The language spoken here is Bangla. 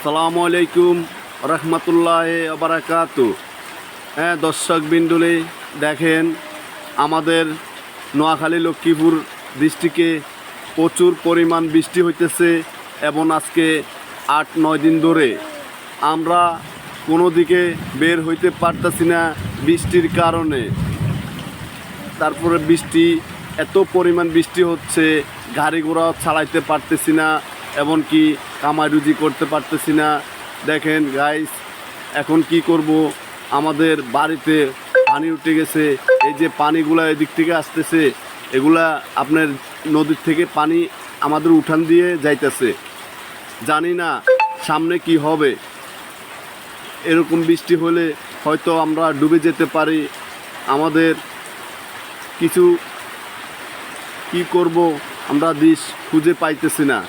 আসসালামু আলাইকুম রহমতুল্লাহ বারাকাতু। হ্যাঁ দর্শক বিন্দুলে দেখেন, আমাদের নোয়াখালী লক্ষ্মীপুর ডিস্ট্রিক্টে প্রচুর পরিমাণ বৃষ্টি হইতেছে এবং আজকে 8-9 দিন ধরে আমরা কোনো দিকে বের হইতে পারতেছি না বৃষ্টির কারণে। তারপরে এত পরিমাণ বৃষ্টি হচ্ছে, গাড়ি ঘোড়া চালাইতে পারতেছি না, এমনকি কামাই রুজি করতে পারতেছি না। দেখেন গাইস, এখন কি করব, আমাদের বাড়িতে পানি উঠে গেছে। এই যে পানিগুলা এদিক থেকে আসতেছে, এগুলা আপনার নদীর থেকে পানি আমাদের উঠান দিয়ে যাইতেছে। জানি না সামনে কি হবে। এরকম বৃষ্টি হলে হয়তো আমরা ডুবে যেতে পারি। আমাদের কিছু কি করব, আমরা দিশ খুঁজে পাইতেছি না।